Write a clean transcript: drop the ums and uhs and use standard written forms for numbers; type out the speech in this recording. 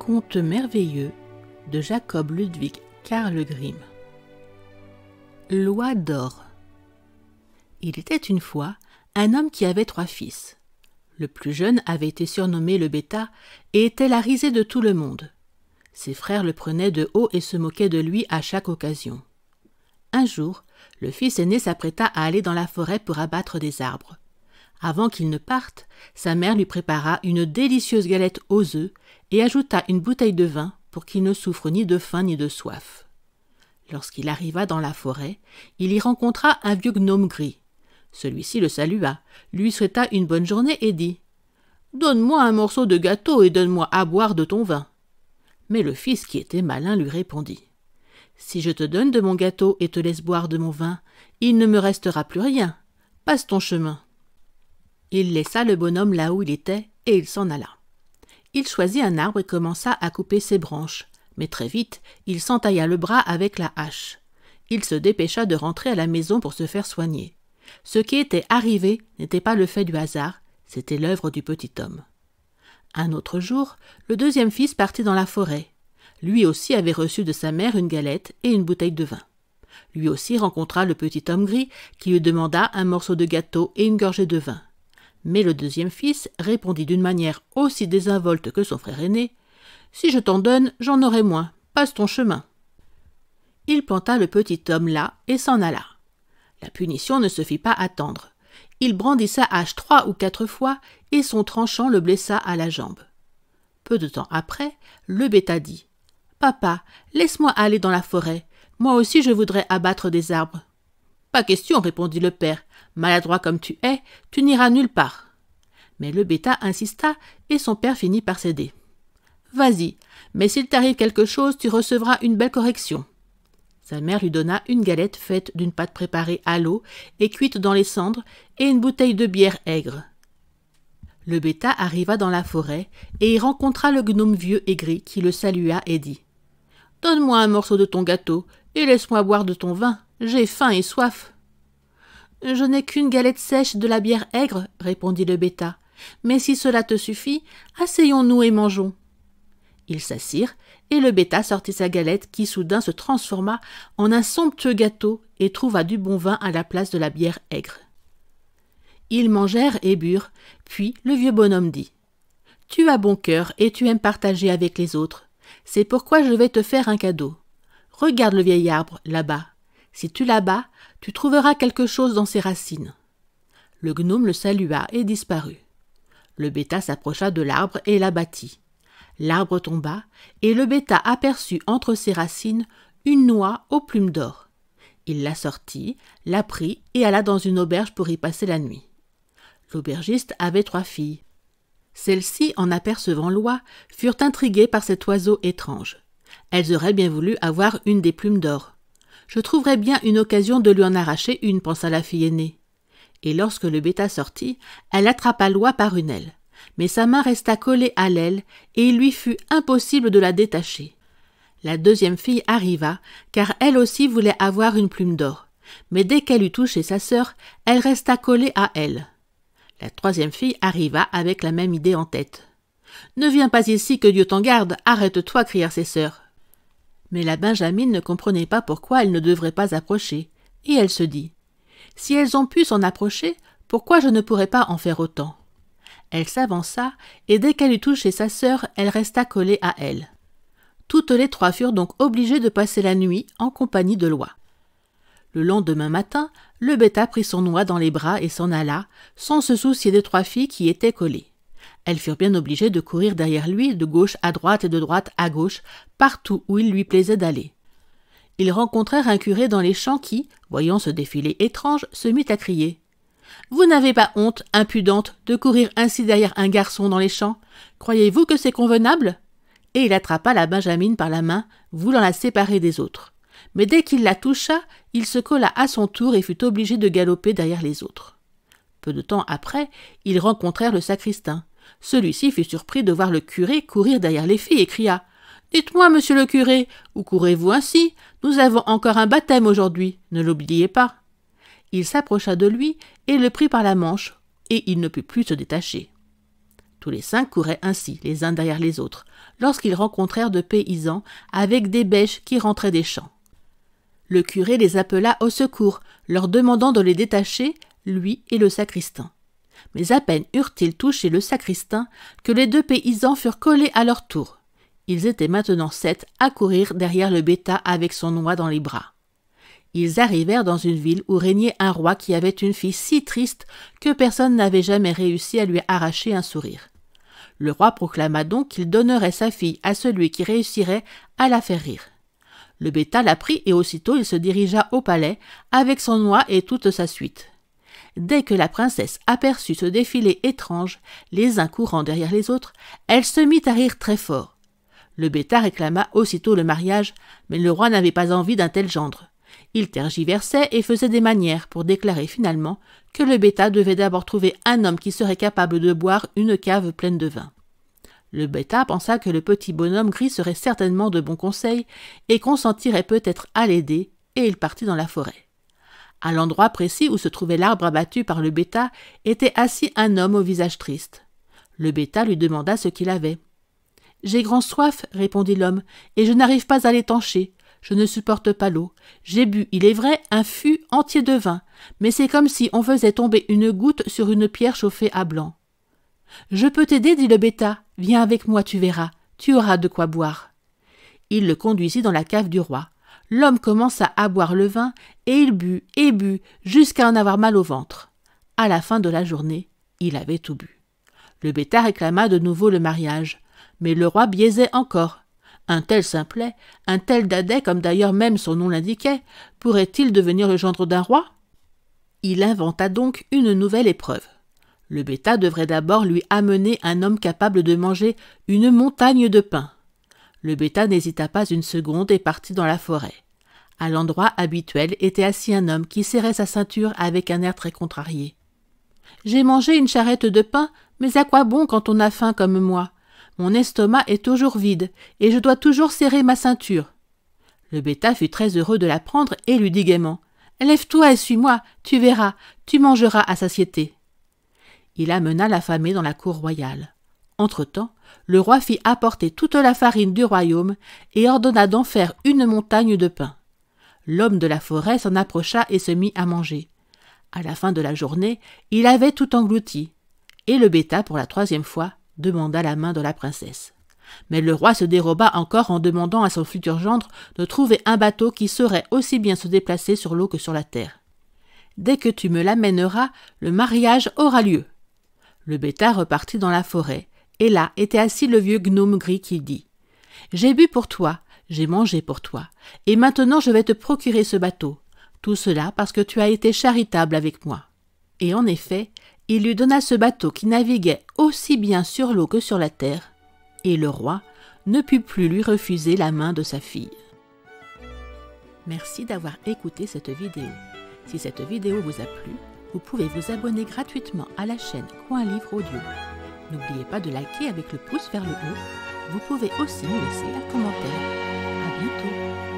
Conte merveilleux de Jacob Ludwig Karl Grimm. L'oie d'or. Il était une fois un homme qui avait 3 fils. Le plus jeune avait été surnommé le bêta et était la risée de tout le monde. Ses frères le prenaient de haut et se moquaient de lui à chaque occasion. Un jour, le fils aîné s'apprêta à aller dans la forêt pour abattre des arbres. Avant qu'il ne parte, sa mère lui prépara une délicieuse galette aux œufs et ajouta une bouteille de vin pour qu'il ne souffre ni de faim ni de soif. Lorsqu'il arriva dans la forêt, il y rencontra un vieux gnome gris. Celui-ci le salua, lui souhaita une bonne journée et dit « Donne-moi un morceau de gâteau et donne-moi à boire de ton vin. » Mais le fils, qui était malin, lui répondit « Si je te donne de mon gâteau et te laisse boire de mon vin, il ne me restera plus rien. Passe ton chemin. » Il laissa le bonhomme là où il était et il s'en alla. Il choisit un arbre et commença à couper ses branches, mais très vite, il s'entailla le bras avec la hache. Il se dépêcha de rentrer à la maison pour se faire soigner. Ce qui était arrivé n'était pas le fait du hasard, c'était l'œuvre du petit homme. Un autre jour, le deuxième fils partit dans la forêt. Lui aussi avait reçu de sa mère une galette et une bouteille de vin. Lui aussi rencontra le petit homme gris qui lui demanda un morceau de gâteau et une gorgée de vin. Mais le deuxième fils répondit d'une manière aussi désinvolte que son frère aîné « Si je t'en donne, j'en aurai moins. Passe ton chemin. » Il planta le petit homme là et s'en alla. La punition ne se fit pas attendre. Il brandit sa hache 3 ou 4 fois et son tranchant le blessa à la jambe. Peu de temps après, le bêta dit « Papa, laisse-moi aller dans la forêt. Moi aussi je voudrais abattre des arbres. » « Pas question, répondit le père. Maladroit comme tu es, tu n'iras nulle part. » Mais le bêta insista et son père finit par céder. « Vas-y, mais s'il t'arrive quelque chose, tu recevras une belle correction. » Sa mère lui donna une galette faite d'une pâte préparée à l'eau et cuite dans les cendres et une bouteille de bière aigre. Le bêta arriva dans la forêt et y rencontra le gnome vieux et gris qui le salua et dit « Donne-moi un morceau de ton gâteau et laisse-moi boire de ton vin. J'ai faim et soif. »« Je n'ai qu'une galette sèche de la bière aigre, répondit le bêta. Mais si cela te suffit, asseyons-nous et mangeons. » Ils s'assirent, et le bêta sortit sa galette qui soudain se transforma en un somptueux gâteau et trouva du bon vin à la place de la bière aigre. Ils mangèrent et burent, puis le vieux bonhomme dit « Tu as bon cœur et tu aimes partager avec les autres. C'est pourquoi je vais te faire un cadeau. Regarde le vieil arbre, là-bas. Si tu l'abats, tu trouveras quelque chose dans ses racines. » Le gnome le salua et disparut. Le bêta s'approcha de l'arbre et l'abattit. L'arbre tomba, et le bêta aperçut entre ses racines une noix aux plumes d'or. Il la sortit, la prit et alla dans une auberge pour y passer la nuit. L'aubergiste avait 3 filles. Celles-ci, en apercevant l'oie, furent intriguées par cet oiseau étrange. Elles auraient bien voulu avoir une des plumes d'or. « Je trouverais bien une occasion de lui en arracher une, pensa la fille aînée. Et lorsque le bêta sortit, elle attrapa l'oie par une aile. Mais sa main resta collée à l'aile et il lui fut impossible de la détacher. La deuxième fille arriva, car elle aussi voulait avoir une plume d'or. Mais dès qu'elle eut touché sa sœur, elle resta collée à elle. La troisième fille arriva avec la même idée en tête. « Ne viens pas ici, que Dieu t'en garde, arrête-toi, » crièrent ses sœurs. Mais la benjamine ne comprenait pas pourquoi elle ne devrait pas approcher, et elle se dit « Si elles ont pu s'en approcher, pourquoi je ne pourrais pas en faire autant ?» Elle s'avança, et dès qu'elle eut touché sa sœur, elle resta collée à elle. Toutes les 3 furent donc obligées de passer la nuit en compagnie de l'oie. Le lendemain matin, le bêta prit son oie dans les bras et s'en alla, sans se soucier des 3 filles qui étaient collées. Elles furent bien obligées de courir derrière lui, de gauche à droite et de droite à gauche, partout où il lui plaisait d'aller. Ils rencontrèrent un curé dans les champs qui, voyant ce défilé étrange, se mit à crier « Vous n'avez pas honte, impudente, de courir ainsi derrière un garçon dans les champs? Croyez-vous que c'est convenable ?» Et il attrapa la benjamine par la main, voulant la séparer des autres. Mais dès qu'il la toucha, il se colla à son tour et fut obligé de galoper derrière les autres. Peu de temps après, ils rencontrèrent le sacristain. Celui-ci fut surpris de voir le curé courir derrière les filles et cria « Dites-moi, monsieur le curé, où courez-vous ainsi? Nous avons encore un baptême aujourd'hui, ne l'oubliez pas. » Il s'approcha de lui et le prit par la manche, et il ne put plus se détacher. Tous les 5 couraient ainsi, les uns derrière les autres, lorsqu'ils rencontrèrent de paysans avec des bêches qui rentraient des champs. Le curé les appela au secours, leur demandant de les détacher, lui et le sacristain. Mais à peine eurent-ils touché le sacristain que les 2 paysans furent collés à leur tour. Ils étaient maintenant 7 à courir derrière le bêta avec son oie dans les bras. Ils arrivèrent dans une ville où régnait un roi qui avait une fille si triste que personne n'avait jamais réussi à lui arracher un sourire. Le roi proclama donc qu'il donnerait sa fille à celui qui réussirait à la faire rire. Le bêta la prit et aussitôt il se dirigea au palais avec son oie et toute sa suite. Dès que la princesse aperçut ce défilé étrange, les uns courant derrière les autres, elle se mit à rire très fort. Le bêta réclama aussitôt le mariage, mais le roi n'avait pas envie d'un tel gendre. Il tergiversait et faisait des manières pour déclarer finalement que le bêta devait d'abord trouver un homme qui serait capable de boire une cave pleine de vin. Le bêta pensa que le petit bonhomme gris serait certainement de bons conseils et consentirait peut-être à l'aider, et il partit dans la forêt. À l'endroit précis où se trouvait l'arbre abattu par le bêta était assis un homme au visage triste. Le bêta lui demanda ce qu'il avait. « J'ai grand soif, répondit l'homme, et je n'arrive pas à l'étancher. Je ne supporte pas l'eau. J'ai bu, il est vrai, un fût entier de vin, mais c'est comme si on faisait tomber une goutte sur une pierre chauffée à blanc. »« Je peux t'aider, dit le bêta. Viens avec moi, tu verras. Tu auras de quoi boire. » Il le conduisit dans la cave du roi. L'homme commença à boire le vin, et il but, jusqu'à en avoir mal au ventre. À la fin de la journée, il avait tout bu. Le bêta réclama de nouveau le mariage, mais le roi biaisait encore. Un tel simplet, un tel dadais, comme d'ailleurs même son nom l'indiquait, pourrait-il devenir le gendre d'un roi? Il inventa donc une nouvelle épreuve. Le bêta devrait d'abord lui amener un homme capable de manger une montagne de pain. Le bêta n'hésita pas une seconde et partit dans la forêt. À l'endroit habituel était assis un homme qui serrait sa ceinture avec un air très contrarié. « J'ai mangé une charrette de pain, mais à quoi bon quand on a faim comme moi? Mon estomac est toujours vide, et je dois toujours serrer ma ceinture. » Le bêta fut très heureux de l'apprendre et lui dit gaiement « Lève-toi et suis-moi, tu verras, tu mangeras à satiété. » Il amena l'affamé dans la cour royale. Entre-temps, le roi fit apporter toute la farine du royaume et ordonna d'en faire une montagne de pain. L'homme de la forêt s'en approcha et se mit à manger. À la fin de la journée, il avait tout englouti, et le bêta, pour la 3e fois, demanda la main de la princesse. Mais le roi se déroba encore en demandant à son futur gendre de trouver un bateau qui saurait aussi bien se déplacer sur l'eau que sur la terre. « Dès que tu me l'amèneras, le mariage aura lieu. » Le bêta repartit dans la forêt, et là était assis le vieux gnome gris qui dit « J'ai bu pour toi, j'ai mangé pour toi, et maintenant je vais te procurer ce bateau. Tout cela parce que tu as été charitable avec moi. » Et en effet, il lui donna ce bateau qui naviguait aussi bien sur l'eau que sur la terre, et le roi ne put plus lui refuser la main de sa fille. Merci d'avoir écouté cette vidéo. Si cette vidéo vous a plu, vous pouvez vous abonner gratuitement à la chaîne Coin Livre Audio. N'oubliez pas de liker avec le pouce vers le haut. Vous pouvez aussi nous laisser un commentaire. À bientôt.